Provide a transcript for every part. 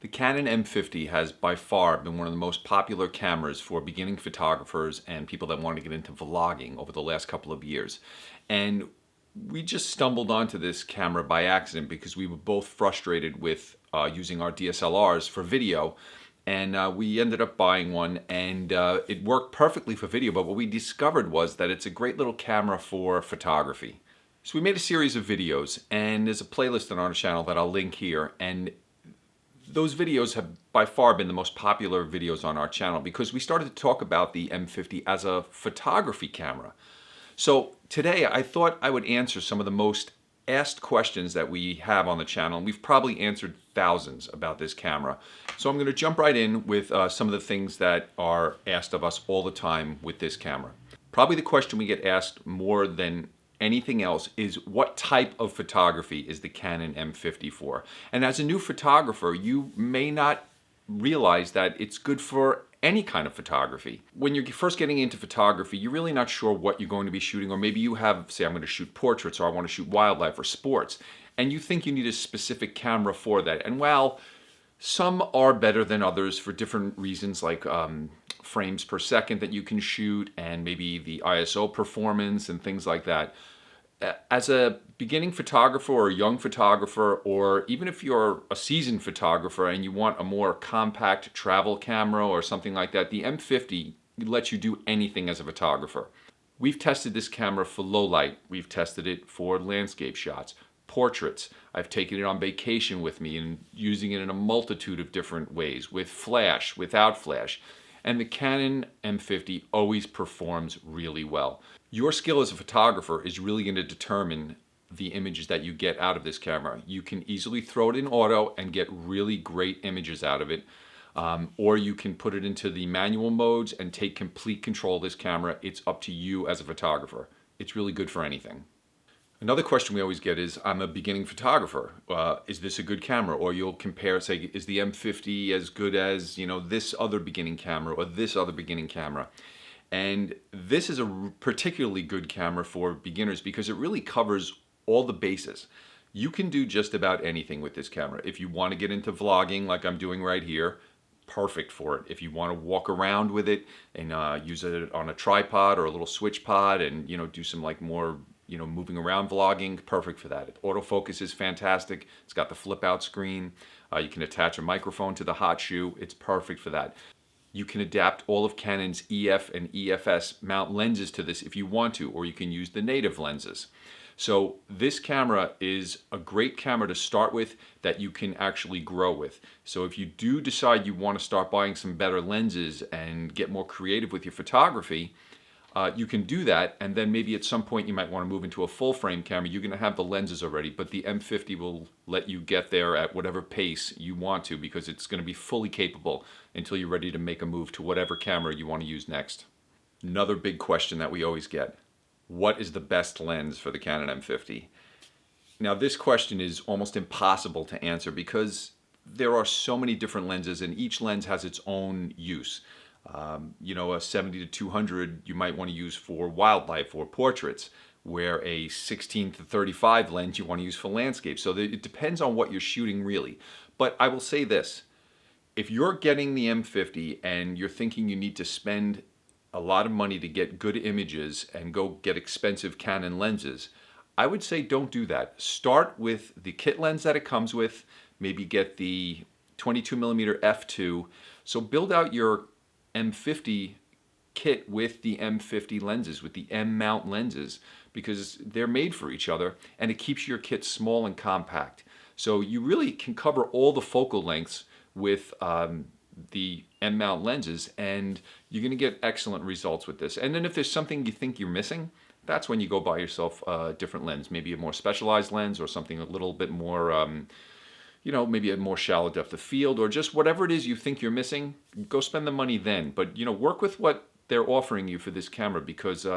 The Canon M50 has by far been one of the most popular cameras for beginning photographers and people that want to get into vlogging over the last couple of years. And we just stumbled onto this camera by accident because we were both frustrated with using our DSLRs for video. And we ended up buying one, and it worked perfectly for video, but what we discovered was that it's a great little camera for photography. So we made a series of videos, and there's a playlist on our channel that I'll link here, and those videos have by far been the most popular videos on our channel because we started to talk about the M50 as a photography camera. So today I thought I would answer some of the most asked questions that we have on the channel, and we've probably answered thousands about this camera. So I'm going to jump right in with some of the things that are asked of us all the time with this camera. Probably the question we get asked more than anything else is, what type of photography is the Canon M50 for? And as a new photographer, you may not realize that it's good for any kind of photography. When you're first getting into photography, you're really not sure what you're going to be shooting, or maybe you have, say, I'm going to shoot portraits, or I want to shoot wildlife or sports, and you think you need a specific camera for that. And while some are better than others for different reasons, like frames per second that you can shoot, and maybe the ISO performance and things like that. As a beginning photographer or a young photographer, or even if you're a seasoned photographer and you want a more compact travel camera or something like that, the M50 lets you do anything as a photographer. We've tested this camera for low light. We've tested it for landscape shots, portraits. I've taken it on vacation with me and using it in a multitude of different ways, with flash, without flash. And the Canon M50 always performs really well. Your skill as a photographer is really going to determine the images that you get out of this camera. You can easily throw it in auto and get really great images out of it. Or you can put it into the manual modes and take complete control of this camera. It's up to you as a photographer. It's really good for anything. Another question we always get is, I'm a beginning photographer. Is this a good camera? Or you'll compare, say, is the M50 as good as, this other beginning camera or this other beginning camera? And this is a particularly good camera for beginners because it really covers all the bases. You can do just about anything with this camera. If you want to get into vlogging like I'm doing right here, perfect for it. If you want to walk around with it and use it on a tripod or a little switch pod and do some more moving around vlogging, perfect for that. Autofocus is fantastic. It's got the flip out screen. You can attach a microphone to the hot shoe. It's perfect for that. You can adapt all of Canon's EF and EFS mount lenses to this if you want to, or you can use the native lenses. So this camera is a great camera to start with that you can actually grow with. So if you do decide you want to start buying some better lenses and get more creative with your photography, you can do that, and then maybe at some point you might want to move into a full frame camera. You're going to have the lenses already, but the M50 will let you get there at whatever pace you want to because it's going to be fully capable until you're ready to make a move to whatever camera you want to use next. Another big question that we always get: what is the best lens for the Canon M50? Now this question is almost impossible to answer because there are so many different lenses and each lens has its own use. A 70 to 200 you might want to use for wildlife or portraits, where a 16 to 35 lens you want to use for landscape. So it depends on what you're shooting really. But I will say this: if you're getting the M50 and you're thinking you need to spend a lot of money to get good images and go get expensive Canon lenses, I would say don't do that. Start with the kit lens that it comes with. Maybe get the 22mm f2. So build out your M50 kit with the M50 lenses, with the M mount lenses, because they're made for each other and it keeps your kit small and compact. So you really can cover all the focal lengths with the M mount lenses, and you're going to get excellent results with this. And then if there's something you think you're missing, that's when you go buy yourself a different lens, maybe a more specialized lens or something a little bit more maybe a more shallow depth of field, or just whatever it is you think you're missing, go spend the money then. But, work with what they're offering you for this camera, because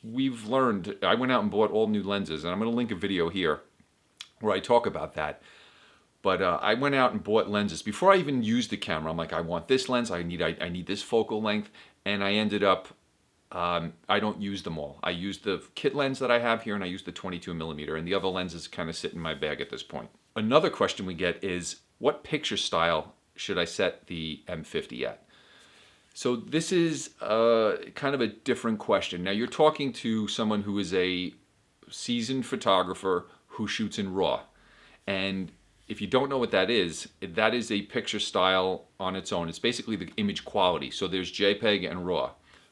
we've learned, I went out and bought all new lenses, and I'm going to link a video here where I talk about that. But I went out and bought lenses before I even used the camera. I'm like, I want this lens, I need this focal length, and I ended up, I don't use them all. I use the kit lens that I have here, and I use the 22mm, and the other lenses kind of sit in my bag at this point. Another question we get is, what picture style should I set the M50 at? So this is kind of a different question. Now you're talking to someone who is a seasoned photographer who shoots in RAW. And if you don't know what that is a picture style on its own. It's basically the image quality. So there's JPEG and RAW.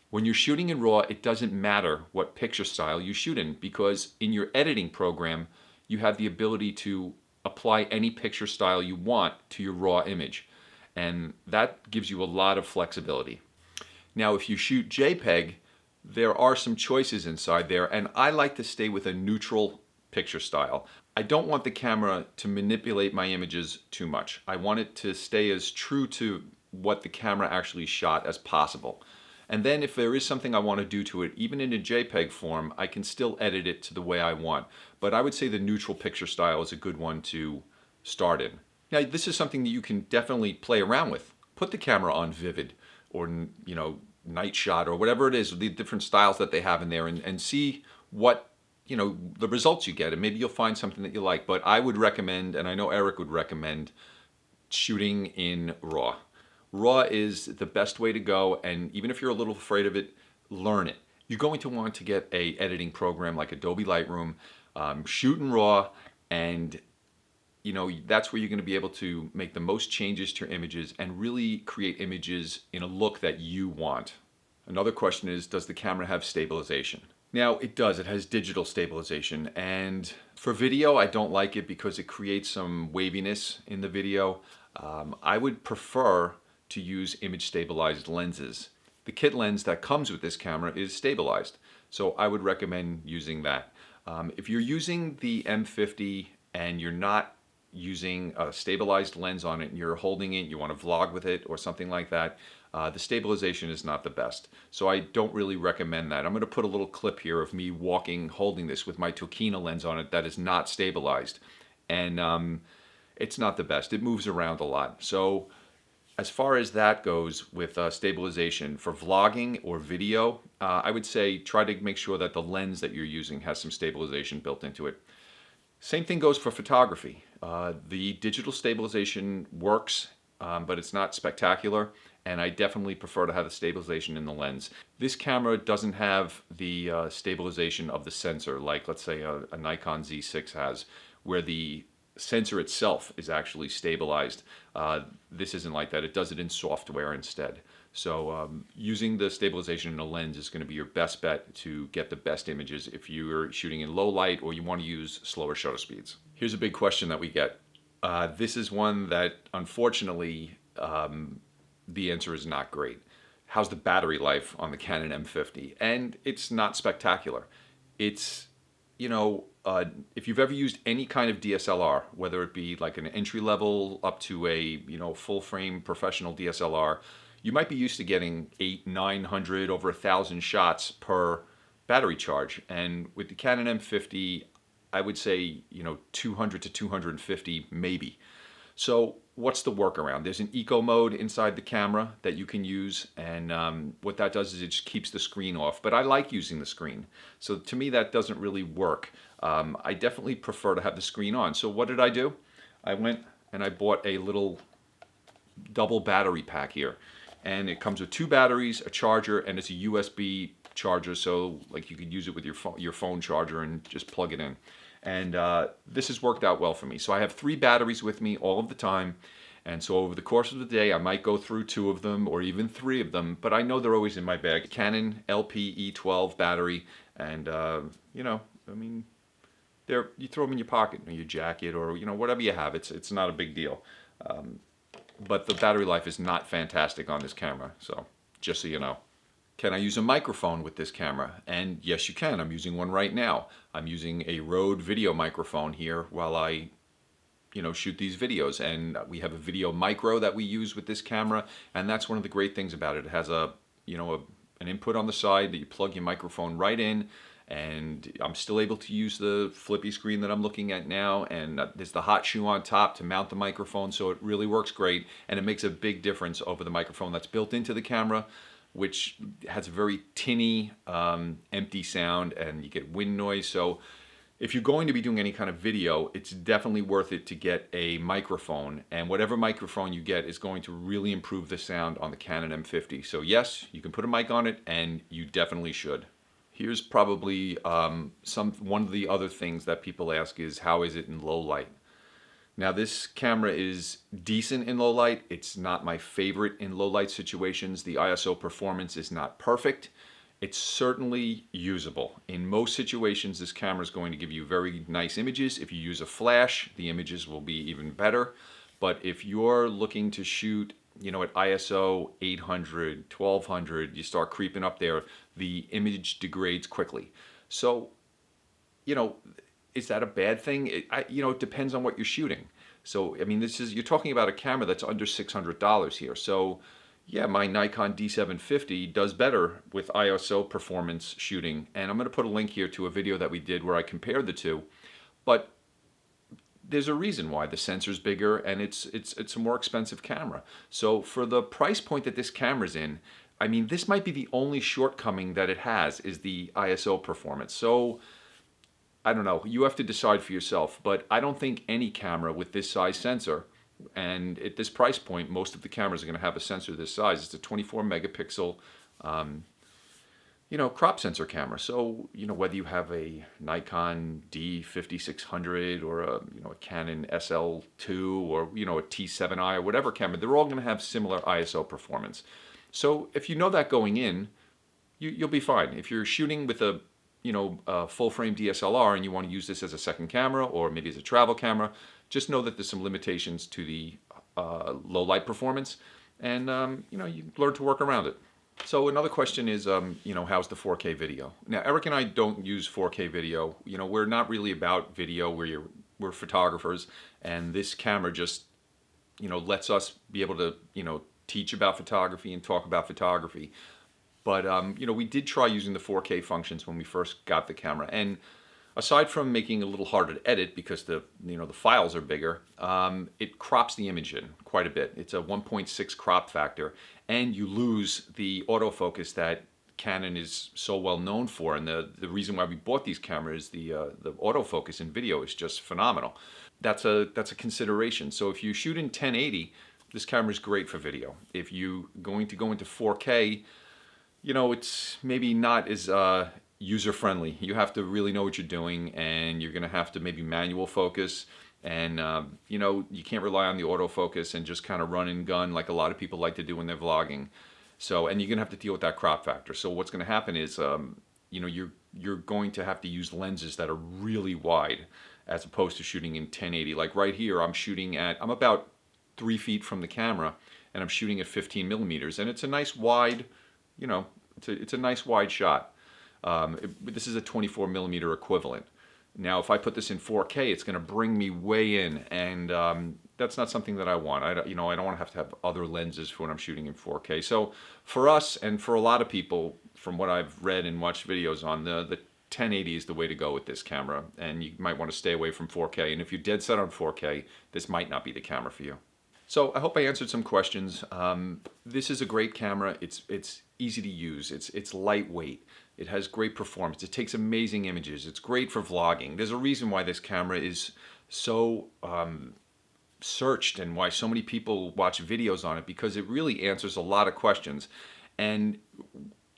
When you're shooting in RAW, it doesn't matter what picture style you shoot in, because in your editing program, you have the ability to apply any picture style you want to your RAW image. And that gives you a lot of flexibility. Now, if you shoot JPEG, there are some choices inside there, and I like to stay with a neutral picture style. I don't want the camera to manipulate my images too much. I want it to stay as true to what the camera actually shot as possible. And then if there is something I want to do to it, even in a JPEG form, I can still edit it to the way I want. But I would say the neutral picture style is a good one to start in. Now, this is something that you can definitely play around with. Put the camera on vivid or, night shot or whatever it is, the different styles that they have in there, and see what, the results you get. And maybe you'll find something that you like. But I would recommend, and I know Eric would recommend, shooting in RAW. RAW is the best way to go, and even if you're a little afraid of it, learn it. You're going to want to get a editing program like Adobe Lightroom, shoot in RAW, and that's where you're going to be able to make the most changes to your images and really create images in a look that you want. Another question is, does the camera have stabilization? Now, it does. It has digital stabilization, and for video, I don't like it because it creates some waviness in the video. I would prefer to use image stabilized lenses. The kit lens that comes with this camera is stabilized, so I would recommend using that. If you're using the M50 and you're not using a stabilized lens on it and you're holding it, you want to vlog with it or something like that, the stabilization is not the best. So I don't really recommend that. I'm going to put a little clip here of me walking, holding this with my Tokina lens on it that is not stabilized. And it's not the best. It moves around a lot. So as far as that goes with stabilization for vlogging or video, I would say try to make sure that the lens that you're using has some stabilization built into it. Same thing goes for photography. The digital stabilization works, but it's not spectacular, and I definitely prefer to have the stabilization in the lens. This camera doesn't have the stabilization of the sensor, like let's say a Nikon Z6 has, where the sensor itself is actually stabilized. This isn't like that. It does it in software instead. So using the stabilization in a lens is going to be your best bet to get the best images if you're shooting in low light or you want to use slower shutter speeds. Here's a big question that we get. This is one that unfortunately the answer is not great. How's the battery life on the Canon M50? And it's not spectacular. It's, if you've ever used any kind of DSLR, whether it be like an entry level up to a, full frame professional DSLR, you might be used to getting 800, 900, over 1,000 shots per battery charge. And with the Canon M50, I would say, 200 to 250 maybe. So what's the workaround? There's an eco mode inside the camera that you can use, and what that does is it just keeps the screen off. But I like using the screen, so to me that doesn't really work. I definitely prefer to have the screen on. So what did I do? I went and I bought a little double battery pack here, and it comes with 2 batteries, a charger, and it's a USB charger, so like you could use it with your phone charger and just plug it in. And this has worked out well for me. So I have 3 batteries with me all of the time. And so over the course of the day, I might go through 2 of them or even 3 of them, but I know they're always in my bag. Canon LP-E12 battery, and you throw them in your pocket or your jacket or whatever you have. It's not a big deal. But the battery life is not fantastic on this camera, so just so you know. Can I use a microphone with this camera? And yes, you can. I'm using one right now. I'm using a Rode video microphone here while I, shoot these videos. And we have a video micro that we use with this camera, and that's one of the great things about it. It has an input on the side that you plug your microphone right in, and I'm still able to use the flippy screen that I'm looking at now, and there's the hot shoe on top to mount the microphone, so it really works great, and it makes a big difference over the microphone that's built into the camera, which has a very tinny, empty sound, and you get wind noise. So If you're going to be doing any kind of video, it's definitely worth it to get a microphone, and whatever microphone you get is going to really improve the sound on the Canon M50. So yes, you can put a mic on it, and you definitely should. Here's probably one of the other things that people ask is, how is it in low light? Now this camera is decent in low light. It's not my favorite in low light situations. The ISO performance is not perfect. It's certainly usable. In most situations, this camera is going to give you very nice images. If you use a flash, the images will be even better. But if you're looking to shoot, at ISO 800, 1200, you start creeping up there, the image degrades quickly. So, is that a bad thing? It depends on what you're shooting. So, you're talking about a camera that's under $600 here. So, yeah, my Nikon D750 does better with ISO performance shooting, and I'm going to put a link here to a video that we did where I compared the two. But there's a reason why the sensor's bigger, and it's a more expensive camera. So for the price point that this camera's in, this might be the only shortcoming that it has is the ISO performance. So I don't know. You have to decide for yourself. But I don't think any camera with this size sensor, and at this price point, most of the cameras are going to have a sensor this size. It's a 24 megapixel, crop sensor camera. So, whether you have a Nikon D5600 or a Canon SL2 or, a T7i or whatever camera, they're all going to have similar ISO performance. So if you know that going in, you'll be fine. If you're shooting with a full frame DSLR and you want to use this as a second camera or maybe as a travel camera, just know that there's some limitations to the low light performance, and you learn to work around it. So another question is, how's the 4K video? Now, Eric and I don't use 4K video. We're not really about video. We're photographers, and this camera just lets us be able to teach about photography and talk about photography. But we did try using the 4K functions when we first got the camera, and aside from making it a little harder to edit because the files are bigger, it crops the image in quite a bit. It's a 1.6 crop factor, and you lose the autofocus that Canon is so well known for. And the reason why we bought these cameras, the autofocus in video is just phenomenal. That's a consideration. So if you shoot in 1080, this camera is great for video. If you're going to go into 4K, it's maybe not as user-friendly. You have to really know what you're doing, and you're going to have to maybe manual focus, and you can't rely on the autofocus and just kind of run and gun like a lot of people like to do when they're vlogging. So, and you're going to have to deal with that crop factor. So what's going to happen is, you're going to have to use lenses that are really wide as opposed to shooting in 1080. Like right here, I'm about 3 feet from the camera, and I'm shooting at 15 millimeters, and it's a nice wide, it's a nice wide shot. This is a 24 millimeter equivalent. Now, if I put this in 4K, it's going to bring me way in, and that's not something that I want. I don't want to have other lenses for when I'm shooting in 4K. So for us, and for a lot of people, from what I've read and watched videos on, the 1080 is the way to go with this camera, and you might want to stay away from 4K. And if you're dead set on 4K, this might not be the camera for you. So I hope I answered some questions. This is a great camera. It's easy to use. It's lightweight. It has great performance. It takes amazing images. It's great for vlogging. There's a reason why this camera is so searched and why so many people watch videos on it, because it really answers a lot of questions. And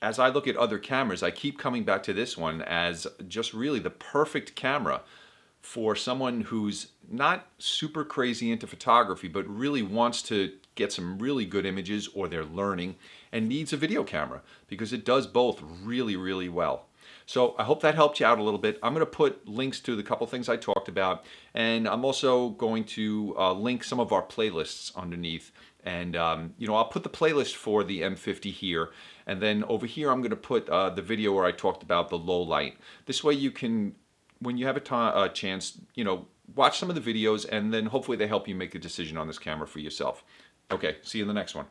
as I look at other cameras, I keep coming back to this one as just really the perfect camera for someone who's not super crazy into photography, but really wants to get some really good images, or they're learning and needs a video camera, because it does both really, really well. So I hope that helped you out a little bit. I'm going to put links to the couple things I talked about, and I'm also going to link some of our playlists underneath. And I'll put the playlist for the M50 here, and then over here I'm going to put the video where I talked about the low light. This way you can, when you have a chance, watch some of the videos, and then hopefully they help you make a decision on this camera for yourself. Okay, see you in the next one.